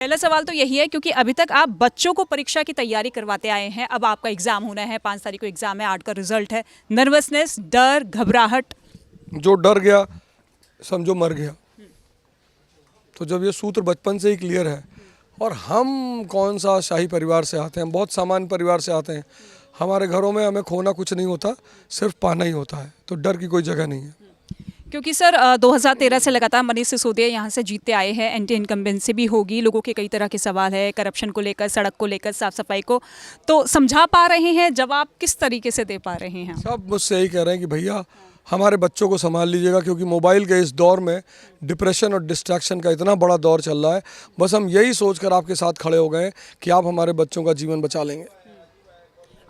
पहला सवाल तो यही है, क्योंकि अभी तक आप बच्चों को परीक्षा की तैयारी करवाते आए हैं। अब आपका एग्जाम होना है, 5 तारीख को एग्जाम है, 8 का रिजल्ट है। नर्वसनेस, डर, घबराहट? जो डर गया समझो मर गया। तो जब ये सूत्र बचपन से ही क्लियर है, और हम कौन सा शाही परिवार से आते हैं, बहुत सामान्य परिवार से आते हैं। हमारे घरों में हमें खोना कुछ नहीं होता, सिर्फ पाना ही होता है। तो डर की कोई जगह नहीं है। क्योंकि सर 2013 से लगातार मनीष सिसोदिया यहाँ से जीतते आए हैं। एंटी इनकम्बेंसी भी होगी, लोगों के कई तरह के सवाल है, करप्शन को लेकर, सड़क को लेकर, साफ सफाई को। तो समझा पा रहे हैं, जवाब किस तरीके से दे पा रहे हैं? सब मुझसे यही कह रहे हैं कि भैया हमारे बच्चों को संभाल लीजिएगा, क्योंकि मोबाइल के इस दौर में डिप्रेशन और डिस्ट्रैक्शन का इतना बड़ा दौर चल रहा है। बस हम यही सोचकर आपके साथ खड़े हो गए हैं कि आप हमारे बच्चों का जीवन बचा लेंगे।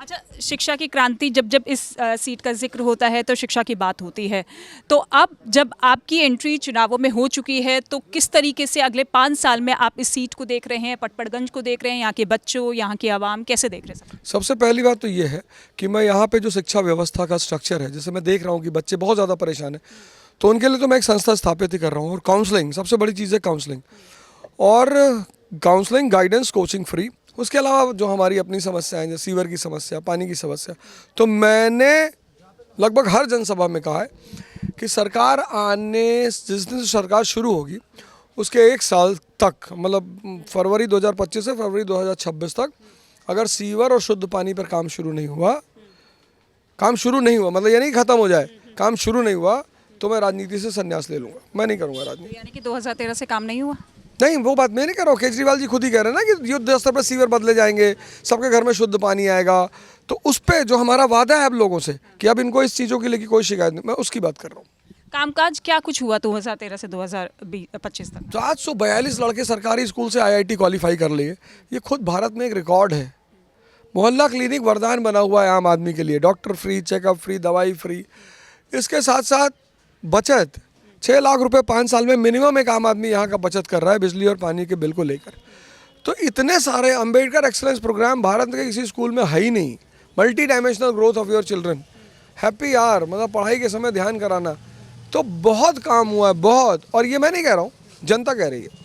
अच्छा, शिक्षा की क्रांति, जब जब इस सीट का जिक्र होता है तो शिक्षा की बात होती है। तो अब जब आपकी एंट्री चुनावों में हो चुकी है, तो किस तरीके से अगले 5 साल में आप इस सीट को देख रहे हैं, पटपड़गंज को देख रहे हैं, यहाँ के बच्चों, यहाँ की आवाम कैसे देख रहे हैं? सबसे पहली बात तो ये है कि मैं यहाँ पे जो शिक्षा व्यवस्था का स्ट्रक्चर है, जैसे मैं देख रहा हूँ कि बच्चे बहुत ज़्यादा परेशान हैं, तो उनके लिए तो मैं एक संस्था स्थापित ही कर रहा हूँ। और काउंसलिंग, सबसे बड़ी चीज़ है काउंसलिंग। और काउंसलिंग, गाइडेंस, कोचिंग फ्री। उसके अलावा जो हमारी अपनी समस्याएं, जैसे सीवर की समस्या, पानी की समस्या, तो मैंने लगभग हर जनसभा में कहा है कि सरकार जिस दिन से सरकार शुरू होगी उसके 1 साल तक, मतलब फरवरी 2025 से फरवरी 2026 तक, अगर सीवर और शुद्ध पानी पर काम शुरू नहीं हुआ, मतलब ये नहीं खत्म हो जाए, काम शुरू नहीं हुआ, तो मैं राजनीति से संन्यास ले लूँगा। मैं नहीं करूँगा राजनीति। यानी कि 2013 से काम नहीं हुआ? नहीं, वो बात मैं नहीं कर रहा हूँ। केजरीवाल जी खुद ही कह रहे हैं ना कि युद्ध स्तर पर सीवर बदले जाएंगे, सबके घर में शुद्ध पानी आएगा। तो उस पर जो हमारा वादा है अब लोगों से कि अब इनको इस चीज़ों की लेकर कोई शिकायत नहीं, मैं उसकी बात कर रहा हूँ। कामकाज क्या कुछ हुआ 2013 से 2025 तक? 742 लड़के सरकारी स्कूल से IIT क्वालिफाई कर लिए। ये खुद भारत में एक रिकॉर्ड है। मोहल्ला क्लिनिक वरदान बना हुआ है आम आदमी के लिए। डॉक्टर फ्री, चेकअप फ्री, दवाई फ्री। इसके साथ साथ बचत 6 लाख रुपए 5 साल में मिनिमम एक आम आदमी यहाँ का बचत कर रहा है, बिजली और पानी के बिल को लेकर। तो इतने सारे अंबेडकर एक्सलेंस प्रोग्राम भारत के किसी स्कूल में है ही नहीं। Multidimensional growth of your children, happy hour, मतलब पढ़ाई के समय ध्यान कराना। तो बहुत काम हुआ है, बहुत। और ये मैं नहीं कह रहा हूँ, जनता कह रही है।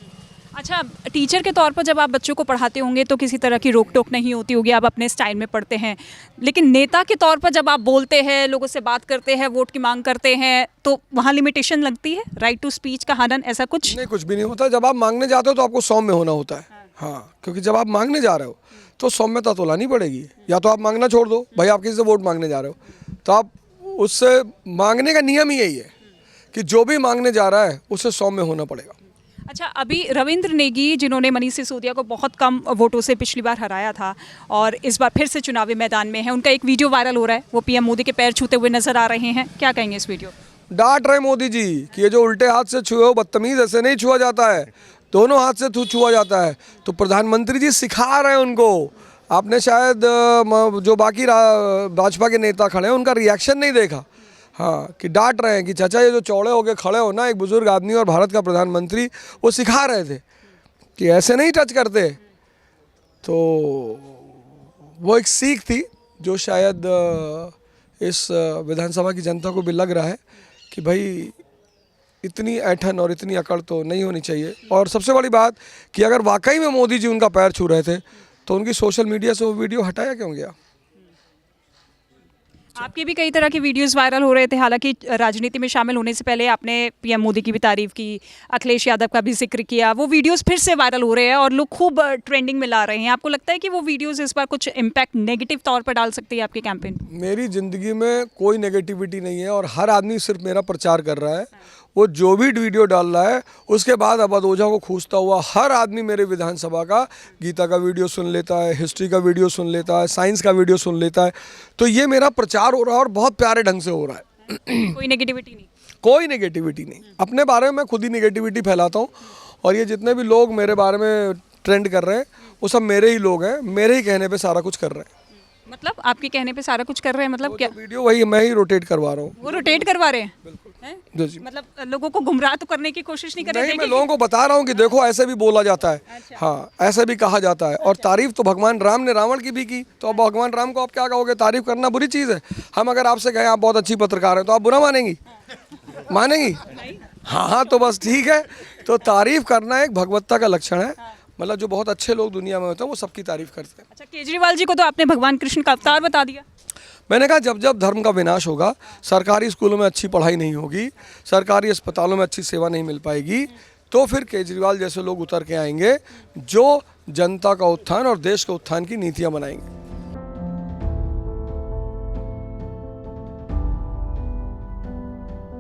अच्छा, टीचर के तौर पर जब आप बच्चों को पढ़ाते होंगे तो किसी तरह की रोक टोक नहीं होती होगी, आप अपने स्टाइल में पढ़ते हैं। लेकिन नेता के तौर पर जब आप बोलते हैं, लोगों से बात करते हैं, वोट की मांग करते हैं, तो वहाँ लिमिटेशन लगती है? राइट टू स्पीच का हनन, ऐसा कुछ? नहीं, कुछ भी नहीं होता। जब आप मांगने जाते हो तो आपको सौम्य होना होता है। हाँ, क्योंकि जब आप मांगने जा रहे हो तो सौम्यता तो लानी पड़ेगी। या तो आप मांगना छोड़ दो, भाई आप किसी से वोट मांगने जा रहे हो तो आप उससे, मांगने का नियम ही यही है कि जो भी मांगने जा रहा है उससे सौम्य होना पड़ेगा। अच्छा, अभी रविंद्र नेगी, जिन्होंने मनीष सिसोदिया को बहुत कम वोटों से पिछली बार हराया था और इस बार फिर से चुनावी मैदान में है, उनका एक वीडियो वायरल हो रहा है। वो PM मोदी के पैर छूते हुए नजर आ रहे हैं। क्या कहेंगे इस वीडियो? डांट रहे मोदी जी कि ये जो उल्टे हाथ से छुए हो, बदतमीज, ऐसे नहीं छुआ जाता है, दोनों हाथ से छुआ जाता है। तो प्रधानमंत्री जी सिखा रहे हैं उनको। आपने शायद जो बाकी भाजपा के नेता खड़े हैं उनका रिएक्शन नहीं देखा। हाँ, कि डांट रहे हैं कि चाचा ये जो चौड़े होके खड़े हो ना, एक बुजुर्ग आदमी और भारत का प्रधानमंत्री, वो सिखा रहे थे कि ऐसे नहीं टच करते। तो वो एक सीख थी जो शायद इस विधानसभा की जनता को भी लग रहा है कि भाई इतनी ऐंठन और इतनी अकड़ तो नहीं होनी चाहिए। और सबसे बड़ी बात कि अगर वाकई में मोदी जी उनका पैर छू रहे थे तो उनकी सोशल मीडिया से वो वीडियो हटाया क्यों गया? आपके भी कई तरह के वीडियोस वायरल हो रहे थे। हालांकि राजनीति में शामिल होने से पहले आपने PM मोदी की भी तारीफ की, अखिलेश यादव का भी जिक्र किया। वो वीडियोस फिर से वायरल हो रहे हैं और लोग खूब ट्रेंडिंग में ला रहे हैं। आपको लगता है कि वो वीडियोस इस बार कुछ इम्पैक्ट नेगेटिव तौर पर डाल सकती है आपके कैंपेन? मेरी ज़िंदगी में कोई नेगेटिविटी नहीं है और हर आदमी सिर्फ मेरा प्रचार कर रहा है। वो जो भी वीडियो डाल रहा है उसके बाद अवध ओझा को खूंजता हुआ हर आदमी मेरे विधानसभा का गीता का वीडियो सुन लेता है, हिस्ट्री का वीडियो सुन लेता है, साइंस का वीडियो सुन लेता है। तो ये मेरा प्रचार हो रहा है और बहुत प्यारे ढंग से हो रहा है। कोई नेगेटिविटी नहीं? कोई नेगेटिविटी नहीं। अपने बारे में मैं खुद ही नेगेटिविटी फैलाता हूँ। और ये जितने भी लोग मेरे बारे में ट्रेंड कर रहे हैं वो सब मेरे ही लोग हैं, मेरे ही कहने पे सारा कुछ कर रहे हैं। मतलब आपके कहने पे सारा कुछ कर रहे हैं, मतलब क्या? वीडियो वही मैं ही रोटेट करवा रहा हूँ। वो रोटेट करवा रहे हैं? जी जी। मतलब लोगों को गुमराह तो करने की कोशिश नहीं कर रहे? नहीं, मैं लोगों को बता रहा हूँ कि देखो ऐसे भी बोला जाता है। अच्छा। हाँ, ऐसे भी कहा जाता है। और तारीफ तो भगवान राम ने रावण की भी की, तो अब भगवान राम को आप क्या कहोगे? तारीफ करना बुरी चीज़ है। हम अगर आपसे कहें आप बहुत अच्छी पत्रकार हैं तो आप बुरा मानेंगी? मानेंगी? हाँ हाँ, तो बस ठीक है। तो तारीफ करना एक भगवत्ता का लक्षण है। मतलब जो बहुत अच्छे लोग दुनिया में होते हैं वो सबकी तारीफ करते हैं। अच्छा, केजरीवाल जी को तो आपने भगवान कृष्ण का अवतार बता दिया। मैंने कहा जब जब धर्म का विनाश होगा, सरकारी स्कूलों में अच्छी पढ़ाई नहीं होगी, सरकारी अस्पतालों में अच्छी सेवा नहीं मिल पाएगी, तो फिर केजरीवाल जैसे लोग उतर के आएंगे जो जनता का उत्थान और देश के उत्थान की नीतियां बनाएंगे।